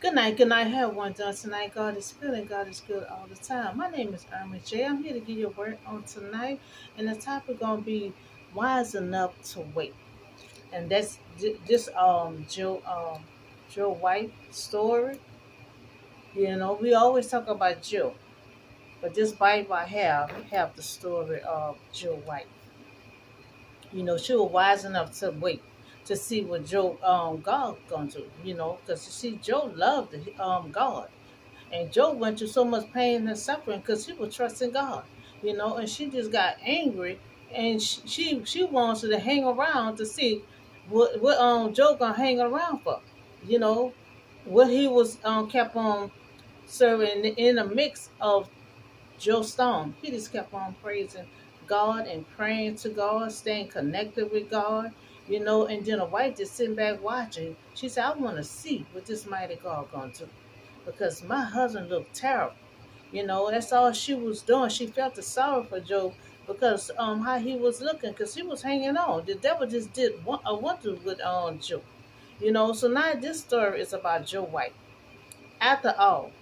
Good night. Have one done tonight. God is good and God is good all the time. My name is Irma J. I'm here to give you a word on tonight, and the topic gonna be wise enough to wait. And that's this Joe White story. You know, we always talk about Joe, but this Bible I have the story of Joe White. You know, she was wise enough to wait to see what Joe God gonna do. You know, because you see, Joe loved God. And Job went through so much pain and suffering because he was trusting God, you know, and she just got angry and she wants to hang around to see what Job gonna hang around for, you know, what he was kept on serving in a mix of Joe Stone. He just kept on praising God and praying to God, staying connected with God, you know, and then a wife just sitting back watching. She said, I want to see what this mighty God gonna do because my husband looked terrible. You know, that's all she was doing. She felt the sorrow for Job because how he was looking, because he was hanging on. The devil just did a wonder with Job. You know, so now this story is about Joe White. After all,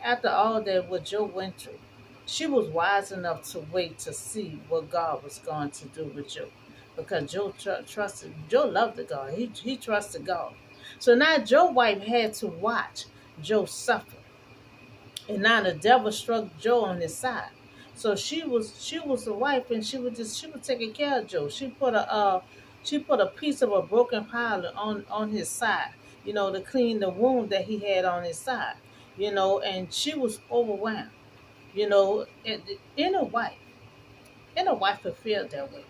after all that what Job went through, she was wise enough to wait to see what God was going to do with Job. Because Joe loved the God. He trusted God. So now Joe White had to watch Joe suffer. And now the devil struck Joe on his side. So she was the wife, and she was taking care of Joe. She put a piece of a broken pilot on his side, you know, to clean the wound that he had on his side, you know, and she was overwhelmed, you know. And in a wife will feel that way,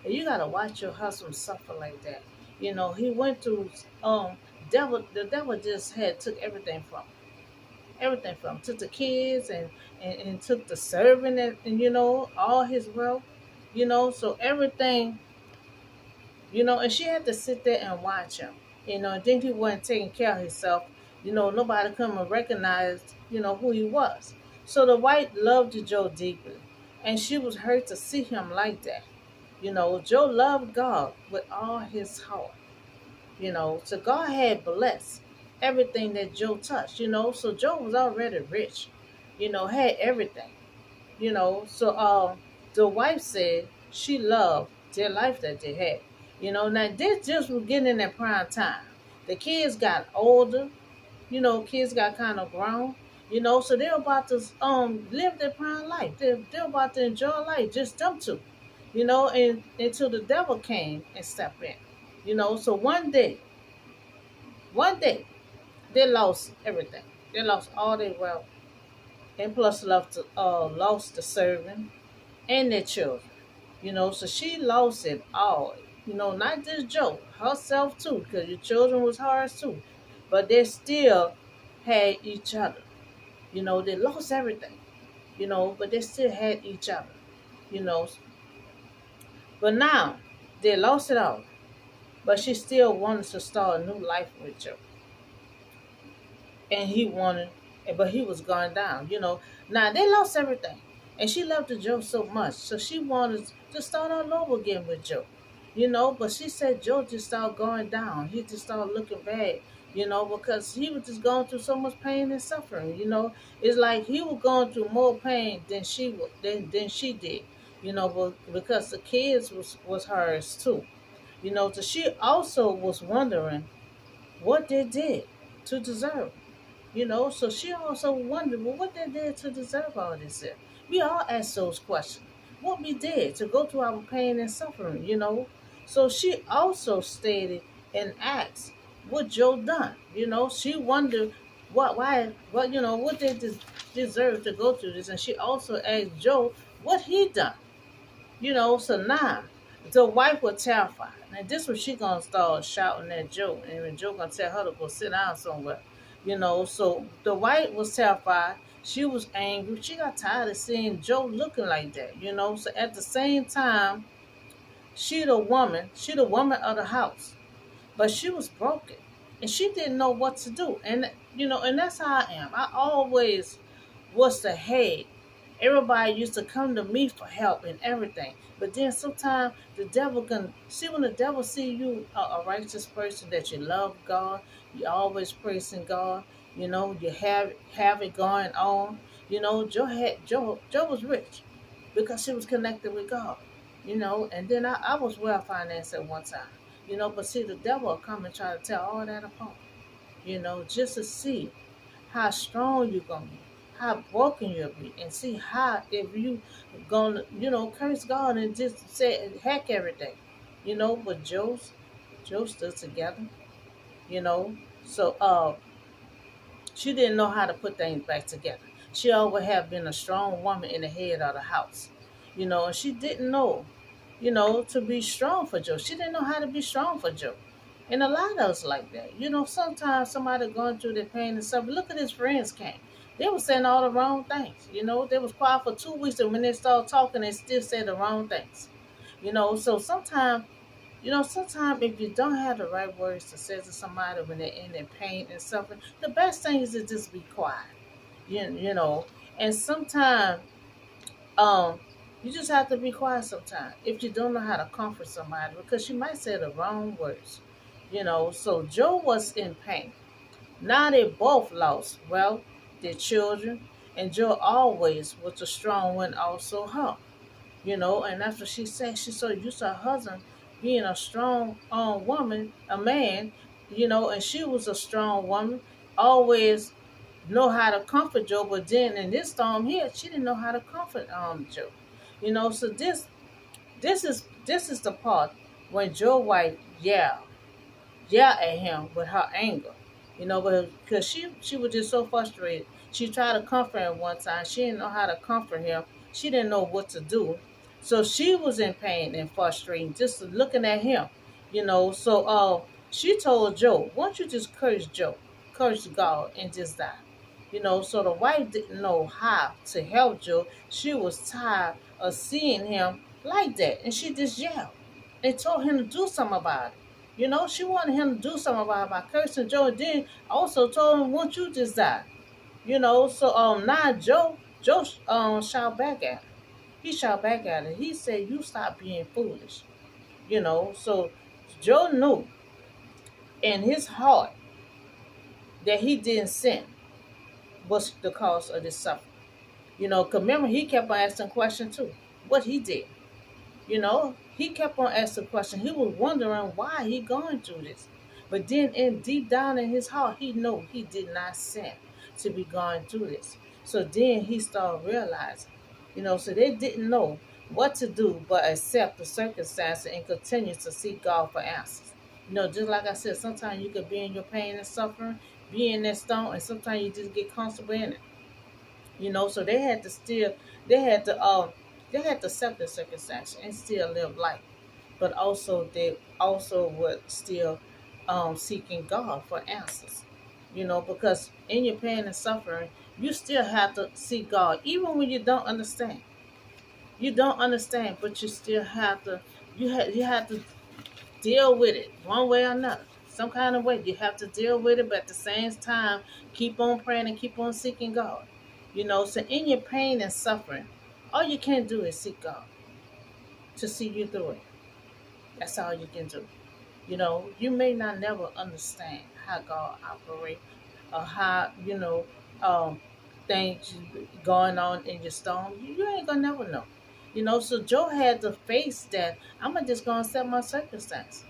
and you gotta watch your husband suffer like that. You know, he went through the devil just had took everything from took the kids and took the servant and you know all his wealth, you know, so everything, you know, and she had to sit there and watch him, you know, and then he wasn't taking care of himself, you know, nobody come and recognized, you know, who he was. So the wife loved Joe deeply, and she was hurt to see him like that. You know, Joe loved God with all his heart, you know, so God had blessed everything that Joe touched, you know, so Joe was already rich, you know, had everything, you know. So the wife said she loved their life that they had, you know. Now this just was getting in their prime time. The kids got older, you know, kids got kind of grown, you know, so they're about to live their prime life. They're about to enjoy life, just them two, you know, and until the devil came and stepped in, you know. So one day, they lost everything. They lost all their wealth, and plus lost the servant and their children. You know, so she lost it all. You know, not just Joe, herself too, because your children was hers too. But they still had each other. You know, they lost everything. You know, but they still had each other. You know, but now they lost it all. But she still wanted to start a new life with Joe, and he wanted, but he was gone down. You know, now they lost everything, and she loved the Joe so much, so she wanted to start all over again with Joe. You know, but she said Joe just started going down. He just started looking bad. You know, because he was just going through so much pain and suffering. You know, it's like he was going through more pain than she did. You know, but because the kids was hers too. You know, so she also was wondering what they did to deserve. You know, so she also wondered, well, what they did to deserve all this here. We all ask those questions. What we did to go through our pain and suffering, you know. So she also stated and asked what Joe done. You know, she wondered what they deserve to go through this. And she also asked Joe what he done. You know, so now the wife was terrified. And this was she gonna start shouting at Joe, and when Joe gonna tell her to go sit down somewhere. You know, so the wife was terrified. She was angry. She got tired of seeing Joe looking like that. You know, so at the same time, she the woman of the house, but she was broken, and she didn't know what to do. And you know, and that's how I am. I always was the head. Everybody used to come to me for help and everything. But then sometimes the devil can see, when the devil see you a righteous person, that you love God, you always praising God. You have it going on. Joe was rich because she was connected with God. And then I was well financed at one time. But see, the devil will come and try to tear all that apart. Just to see how strong you're gonna be, how broken you'll be, and see how if you gonna, curse God and just say heck every day. But Joe stood together, you know. So she didn't know how to put things back together. She always have been a strong woman in the head of the house, and she didn't know, to be strong for Joe. She didn't know how to be strong for Joe. And a lot of us like that. Sometimes somebody going through their pain and stuff. Look at his friends came. They were saying all the wrong things. They was quiet for 2 weeks, and when they started talking, they still said the wrong things. So sometimes if you don't have the right words to say to somebody when they're in their pain and suffering, the best thing is to just be quiet. You know, and sometimes um you just have to be quiet sometimes if you don't know how to comfort somebody because you might say the wrong words. So Joe was in pain. Now they both lost, well, their children, and Joe always was a strong one, also her. And that's what she said. She so used to her husband being a strong woman, a man, and she was a strong woman, always know how to comfort Joe, but then in this storm here, she didn't know how to comfort Joe. So this is the part when Joe wife yelled at him with her anger. But because she was just so frustrated. She tried to comfort him one time. She didn't know how to comfort him. She didn't know what to do. So she was in pain and frustrated, just looking at him. So she told Joe, "Why don't you just curse God, and just die?" So the wife didn't know how to help Joe. She was tired of seeing him like that, and she just yelled and told him to do something about it. She wanted him to do something about it by cursing Joe, and then also told him, "Won't you just die?" So now Joe shout back at her. He shout back at her. He said, "You stop being foolish." So Joe knew in his heart that he didn't sin was the cause of this suffering. 'Cause remember he kept on asking questions too. What he did. He kept on asking questions. He was wondering why he going through this. But then in deep down in his heart, he knew he did not sin to be going through this. So then he started realizing, so they didn't know what to do but accept the circumstances and continue to seek God for answers. Just like I said, sometimes you could be in your pain and suffering, be in that storm, and sometimes you just get comfortable in it. So they had to accept the circumstance and still live life, but also they also would still seeking God for answers. Because in your pain and suffering, you still have to seek God, even when you don't understand. You don't understand, but you still have to. You have to deal with it one way or another, some kind of way. You have to deal with it, but at the same time, keep on praying and keep on seeking God. So in your pain and suffering, all you can do is seek God to see you through it. That's all you can do. You may not never understand how God operates or how, um, things going on in your storm. You ain't gonna never know. So Joe had to face that. I'm just gonna accept my circumstance.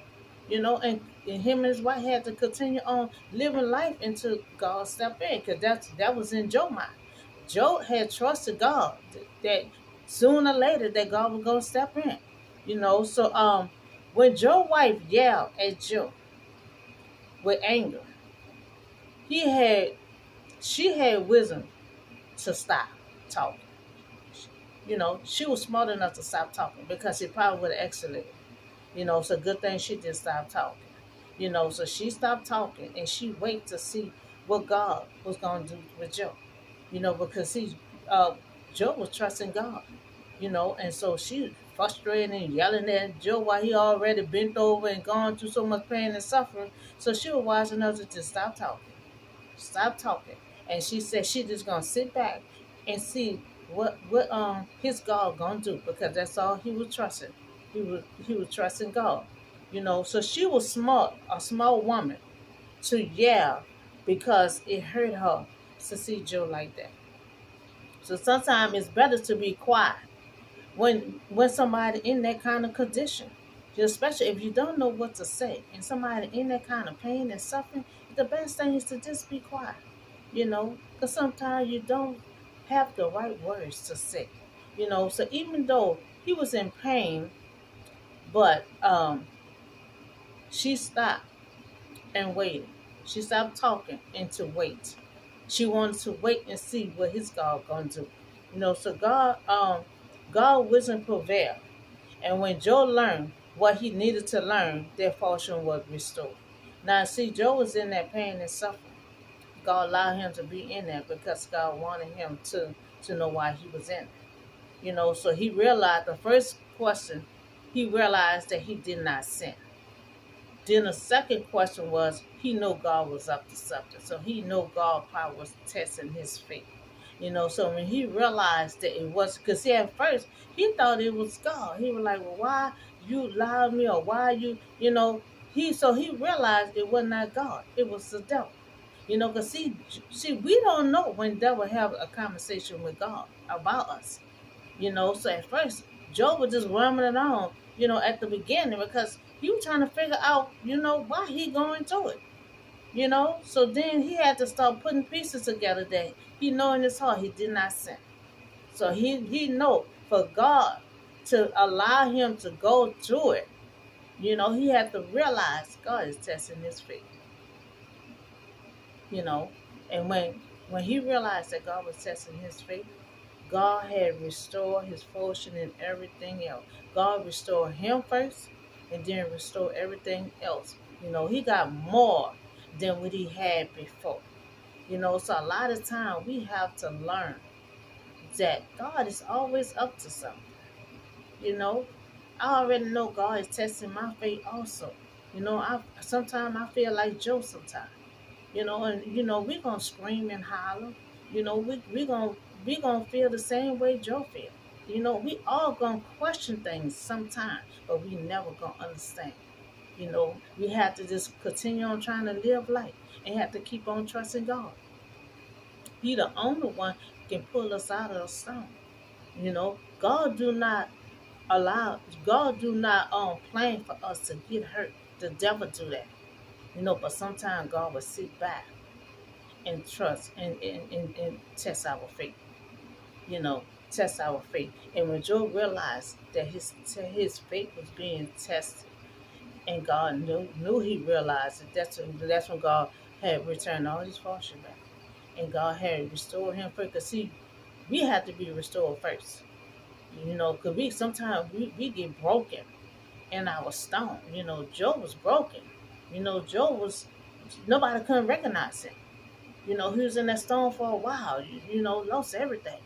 And him and his wife had to continue on living life until God stepped in, because that was in Joe's mind. Joe had trusted God that sooner or later that God was gonna step in. So when Joe's wife yelled at Joe with anger, he had she had wisdom to stop talking. She was smart enough to stop talking because it probably would have escalated. It's a good thing she did stop talking. So she stopped talking and she waited to see what God was going to do with Joe. Because uh, Joe was trusting God. And so she frustrated and yelling at Joe while he already bent over and gone through so much pain and suffering. So she was wise enough to just stop talking, and she said she just gonna sit back and see what his God gonna do, because that's all he was trusting. He was trusting God. So she was smart, a small woman, to yell because it hurt her to see Joe like that. So sometimes it's better to be quiet when somebody in that kind of condition, especially if you don't know what to say, and somebody in that kind of pain and suffering. The best thing is to just be quiet, because sometimes you don't have the right words to say, So even though he was in pain, but she stopped and waited. She stopped talking and to wait. She wanted to wait and see what his God gonna do. So God wisdom prevailed. And when Joe learned what he needed to learn, their fortune was restored. Now see, Joe was in that pain and suffering. God allowed him to be in there because God wanted him to know why he was in it. So he realized the first question, he realized that he did not sin. Then the second question was he knew God was up to something. So he knew God probably was testing his faith. So when he realized that it was, because see, at first he thought it was God. He was like, well, why you allowed me, or why he realized it was not God. It was the devil. Because see, we don't know when devil have a conversation with God about us. So at first, Job was just rambling on, at the beginning because he was trying to figure out, why he going through it. So then he had to start putting pieces together that he know in his heart he did not sin. So he know for God to allow him to go through it, he had to realize God is testing his faith, you know. And when he realized that God was testing his faith, God had restored his fortune and everything else. God restored him first and then restored everything else. He got more than what he had before. So a lot of time we have to learn that God is always up to something. You know, I already know God is testing my faith also. I sometimes I feel like Joe sometimes. And we gonna scream and holler. We gonna feel the same way Joe feel. We all gonna question things sometimes, but we never gonna understand. We have to just continue on trying to live life and have to keep on trusting God. He the only one can pull us out of the storm. God do not plan for us to get hurt. The devil do that. But sometimes God will sit back and trust and test our faith. You know, test our faith. And when Job realized that his faith was being tested, and God knew he realized it, that's when God had returned all his fortune back, and God had restored him first. Because see, we have to be restored first. Because we get broken in our stone. Job was broken. Job was nobody couldn't recognize him. He was in that stone for a while. Lost everything.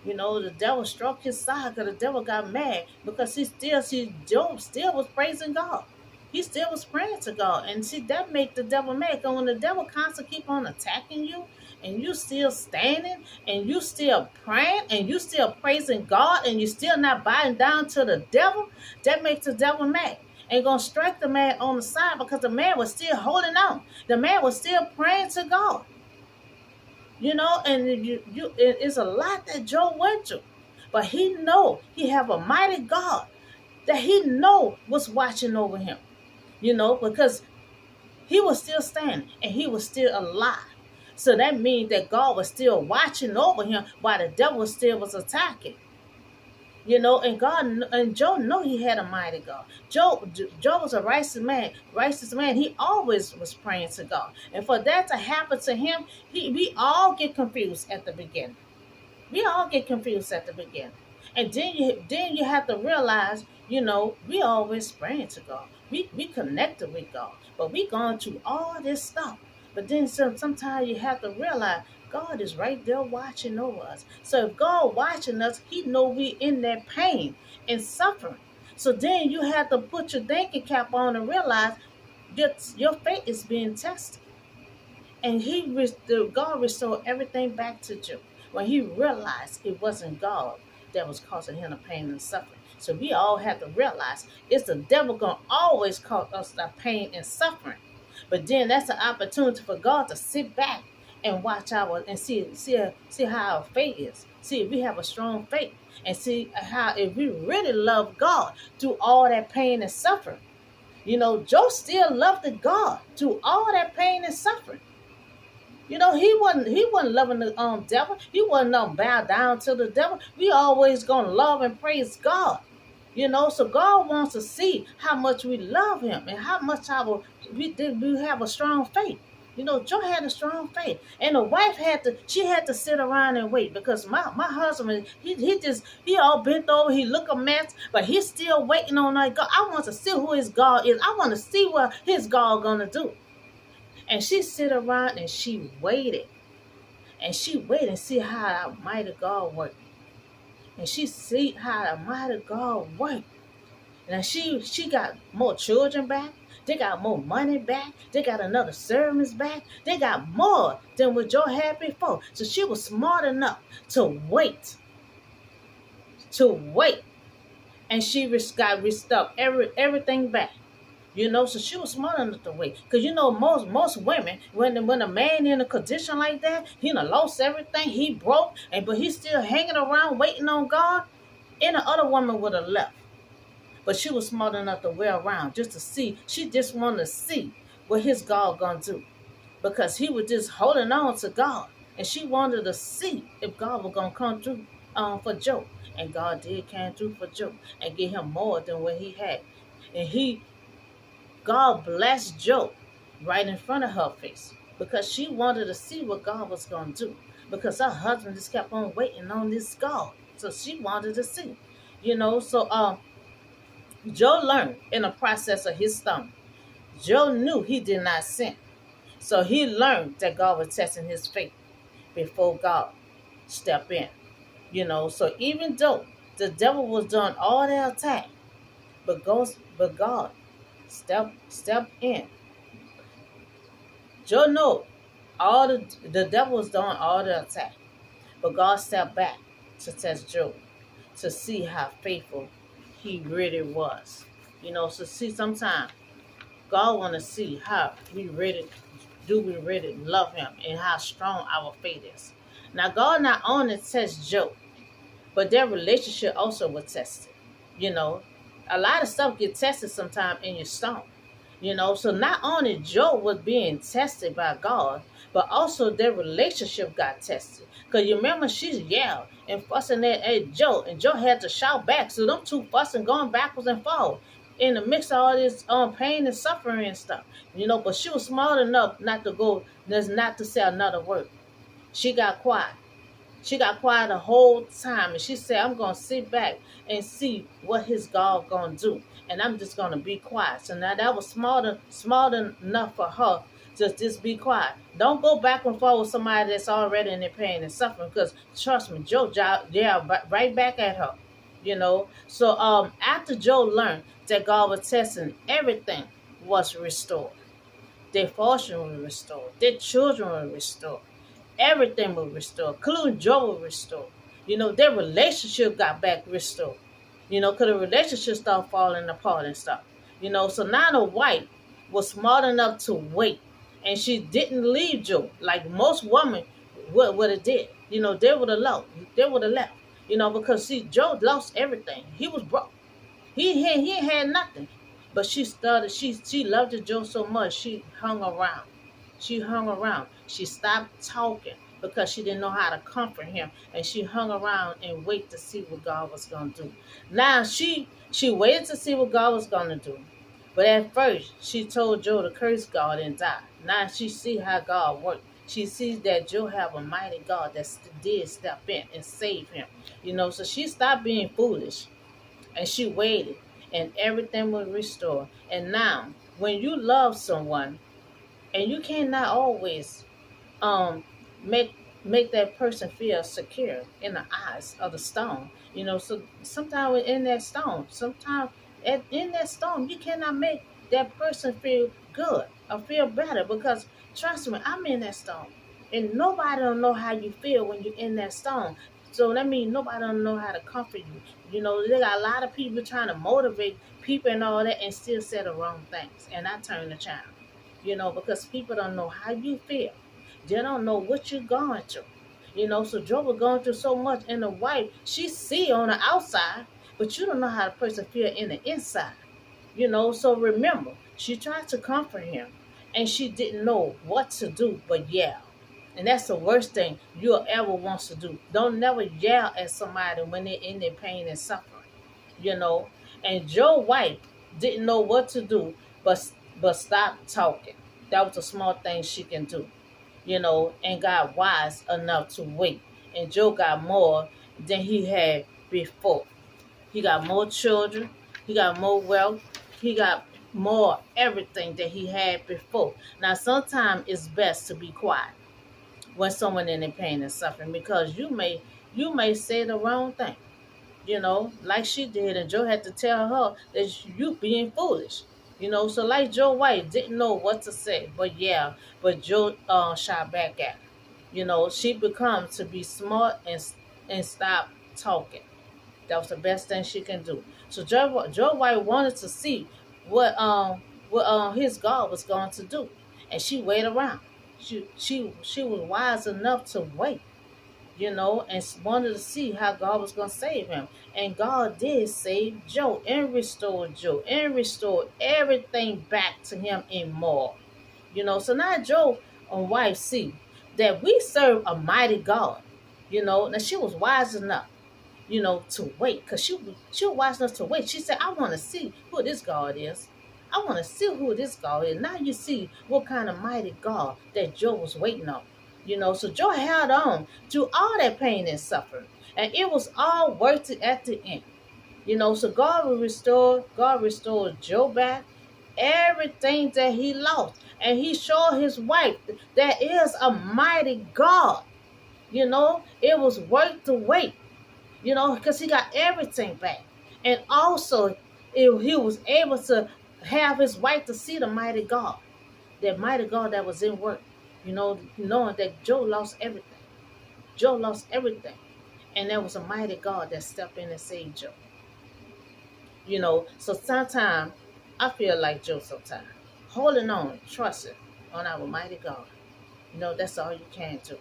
The devil struck his side because the devil got mad because Job still was praising God. He still was praying to God. And see, that make the devil mad. Because when the devil constantly keep on attacking you and you still standing and you still praying and you still praising God and you still not bowing down to the devil, that makes the devil mad. And gonna strike the man on the side because the man was still holding on. The man was still praying to God. And it's a lot that Job went through, but he know he have a mighty God that he know was watching over him. Because he was still standing and he was still alive. So that means that God was still watching over him while the devil still was attacking. And God and Job know he had a mighty God. Job was a righteous man. Righteous man. He always was praying to God, and for that to happen to him, we all get confused at the beginning. We all get confused at the beginning, and then you have to realize, we always praying to God. We connected with God, but we going through all this stuff. But then sometimes you have to realize God is right there watching over us. So if God watching us, He know we in that pain and suffering. So then you have to put your thinking cap on and realize that your faith is being tested. And God restored everything back to Job when he realized it wasn't God that was causing him the pain and suffering. So we all have to realize it's the devil gonna always cause us the pain and suffering. But then that's an opportunity for God to sit back and watch our and see how our faith is. See if we have a strong faith, and see how if we really love God through all that pain and suffering. Job still loved the God through all that pain and suffering. He wasn't loving the devil. He wasn't bow down to the devil. We always gonna love and praise God. So God wants to see how much we love Him and how much we have a strong faith. Joe had a strong faith, and the wife had to sit around and wait because my husband he all bent over, he look a mess, but he's still waiting on that God. I want to see who his God is. I want to see what his God gonna do. And she sit around and she waited. And she waited and see how the mighty God worked. And she see how the mighty God worked. And she got more children back. They got more money back. They got another servants back. They got more than what Joe had before. So she was smart enough to wait. And she got restocked everything back. So she was smart enough to wait. Because most women, when a man in a condition like that, he done lost everything, he broke, but he's still hanging around waiting on God, any other woman would have left. But she was smart enough to wear around just to see. She just wanted to see what his God gonna do. Because he was just holding on to God. And she wanted to see if God was gonna come through for Job. And God did come through for Job and give him more than what he had. And God blessed Job right in front of her face because she wanted to see what God was going to do because her husband just kept on waiting on this God. So she wanted to see, So Job learned in the process of his stomach. Job knew he did not sin. So he learned that God was testing his faith before God stepped in. So even though the devil was doing all the attack, but God step in. Joe know the devil was doing all the attack, but God stepped back to test Job to see how faithful he really was. So see sometimes God want to see how we really love him and how strong our faith is. Now God not only tests Job, but their relationship also was tested. A lot of stuff get tested sometimes in your stomach. So not only Job was being tested by God, but also their relationship got tested. Because you remember she's yelled and fussing at Job, and Job had to shout back. So them two fussing, going backwards and forward in the mix of all this pain and suffering and stuff. But she was smart enough not to say another word. She got quiet. She got quiet the whole time, and she said, I'm going to sit back and see what his God going to do. And I'm just going to be quiet. So now that was smart enough for her to just be quiet. Don't go back and forth with somebody that's already in their pain and suffering, because trust me, Joe right back at her. So after Joe learned that God was testing, everything was restored. Their fortune was restored. Their children were restored. Everything was restored, including Job was restored. Their relationship got back restored. Because the relationship started falling apart and stuff. So now the wife was smart enough to wait. And she didn't leave Job like most women would have did. They would have left. Because see, Job lost everything. He was broke. He ain't had nothing. But she loved Job so much, she hung around. She stopped talking because she didn't know how to comfort him. And she hung around and waited to see what God was going to do. Now, she waited to see what God was going to do. But at first, she told Job to curse God and die. Now she see how God worked. She sees that Job have a mighty God that did step in and save him. So she stopped being foolish. And she waited. And everything was restored. And now, when you love someone, and you cannot always make that person feel secure in the eyes of the stone. So sometimes in that stone, you cannot make that person feel good or feel better, because trust me, I'm in that stone. And nobody don't know how you feel when you're in that stone. So that means nobody don't know how to comfort you. They got a lot of people trying to motivate people and all that and still say the wrong things. And I turn the channel. because people don't know how you feel. They don't know what you're going through. So Job was going through so much, and the wife, she see on the outside, but you don't know how the person feel in the inside. So remember, she tried to comfort him, and she didn't know what to do but yell. And that's the worst thing you'll ever want to do. Don't never yell at somebody when they're in their pain and suffering. you know. And Joe's wife didn't know what to do, but stop talking. That was a small thing she can do, and got wise enough to wait. And Joe got more than he had before. He got more children, he got more wealth, he got more everything that he had before. Now sometimes it's best to be quiet when someone in pain and suffering, because you may say the wrong thing, like she did, and Joe had to tell her that you being foolish. So like Joe White didn't know what to say, but Joe shot back at her. She become to be smart and stop talking. That was the best thing she can do. So Joe White wanted to see what his God was going to do, and she waited around. She was wise enough to wait, and wanted to see how God was going to save him. And God did save Joe and restore Joe and restore everything back to him and more. So now Joe and wife see that we serve a mighty God. Now she was wise enough, to wait, because she was wise enough to wait. She said, I want to see who this God is. I want to see who this God is. Now you see what kind of mighty God that Joe was waiting on. So Joe held on to all that pain and suffering. And it was all worth it at the end. So God restored Joe back everything that he lost. And he showed his wife that is a mighty God. It was worth the wait, because he got everything back. And also, he was able to have his wife to see the mighty God, that mighty God that was in work, knowing that Joe lost everything. Joe lost everything. And there was a mighty God that stepped in and saved Joe. So sometimes I feel like Joe sometimes. Holding on, trusting on our mighty God. That's all you can do.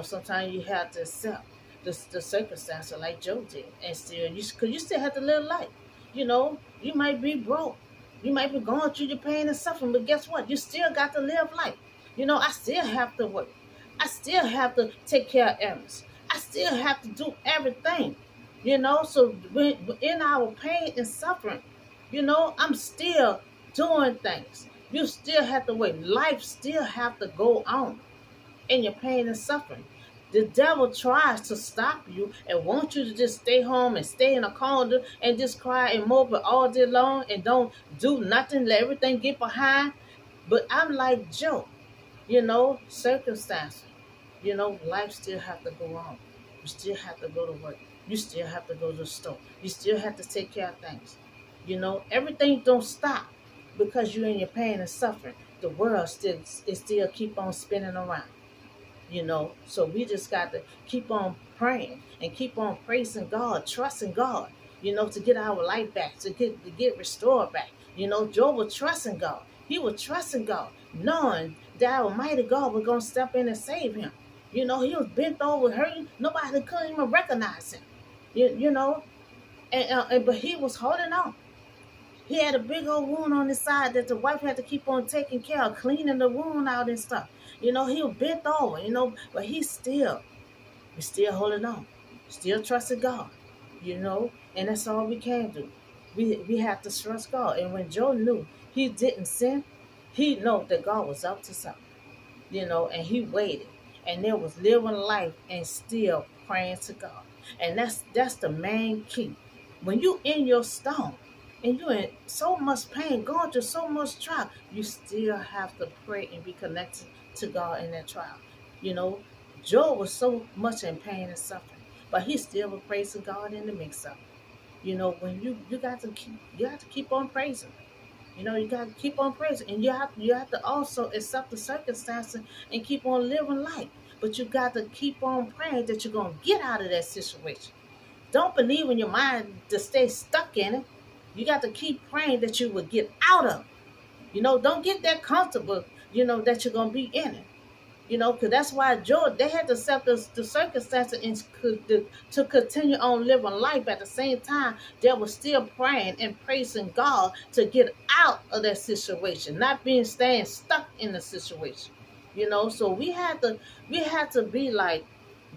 Sometimes you have to accept the circumstance like Joe did. And still, because you still have to live life. You might be broke. You might be going through your pain and suffering, but guess what? You still got to live life. I still have to work. I still have to take care of errands. I still have to do everything. So in our pain and suffering, I'm still doing things. You still have to wait. Life still have to go on in your pain and suffering. The devil tries to stop you and want you to just stay home and stay in a corner and just cry and mope all day long and don't do nothing, let everything get behind. But I'm like Joe, circumstances. Life still have to go on. You still have to go to work. You still have to go to the store. You still have to take care of things. Everything don't stop because you're in your pain and suffering. The world still keep on spinning around. So we just got to keep on praying and keep on praising God, trusting God, to get our life back, to get restored back. Job was trusting God. He was trusting God, knowing that our mighty God was going to step in and save him. He was bent over, hurting. Nobody couldn't even recognize him. But he was holding on. He had a big old wound on his side that the wife had to keep on taking care of, cleaning the wound out and stuff. He was bent over, but he's still holding on, still trusting God, and that's all we can do. We have to trust God. And when Joe knew he didn't sin, he knew that God was up to something, and he waited. And there was living life and still praying to God. And that's the main key. When you in your storm, and you're in so much pain, going through so much trial, you still have to pray and be connected to God in that trial. Job was so much in pain and suffering, but he still was praising God in the mix of it. When you got to keep on praising. You got to keep on praising, and you have to also accept the circumstances and keep on living life. But you got to keep on praying that you're gonna get out of that situation. Don't believe in your mind to stay stuck in it. You got to keep praying that you will get out of it. Don't get that comfortable, that you're going to be in it. Because that's why Job, they had to accept the circumstances and to continue on living life. At the same time, they were still praying and praising God to get out of that situation, not staying stuck in the situation. So we had to be like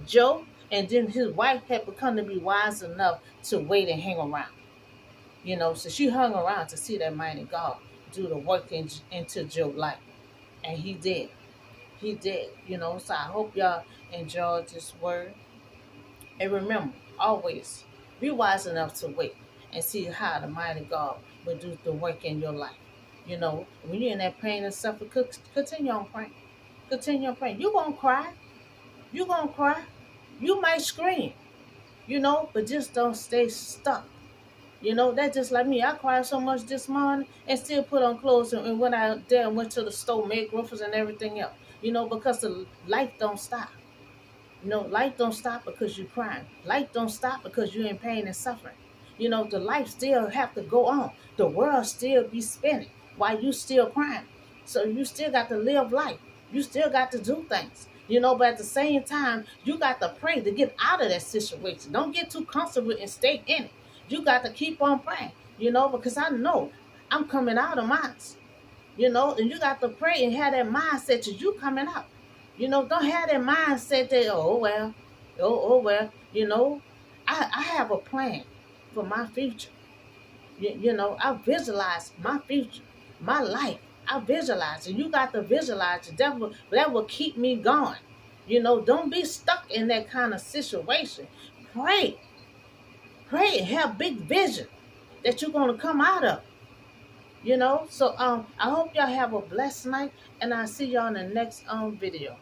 Job, and then his wife had become to be wise enough to wait and hang around. So she hung around to see that mighty God do the work into Job's life, and he did. He did. So I hope y'all enjoyed this word. And remember, always be wise enough to wait and see how the mighty God will do the work in your life. When you're in that pain and suffering, continue on praying. Continue on praying. You're going to cry. You're going to cry. You might scream, but just don't stay stuck. That's just like me. I cried so much this morning and still put on clothes and went out there and went to the store, made groceries and everything else. Because the life don't stop. Life don't stop because you're crying. Life don't stop because you're in pain and suffering. The life still have to go on. The world still be spinning while you still crying. So you still got to live life. You still got to do things. But at the same time, you got to pray to get out of that situation. Don't get too comfortable and stay in it. You got to keep on praying, because I know I'm coming out of mine, and you got to pray and have that mindset that you coming out. Don't have that mindset that, oh well. I have a plan for my future. I visualize my future, my life. I visualize it. You got to visualize it. That will keep me going. Don't be stuck in that kind of situation. Pray. Pray and have big vision that you're going to come out of. So I hope y'all have a blessed night, and I'll see y'all in the next video.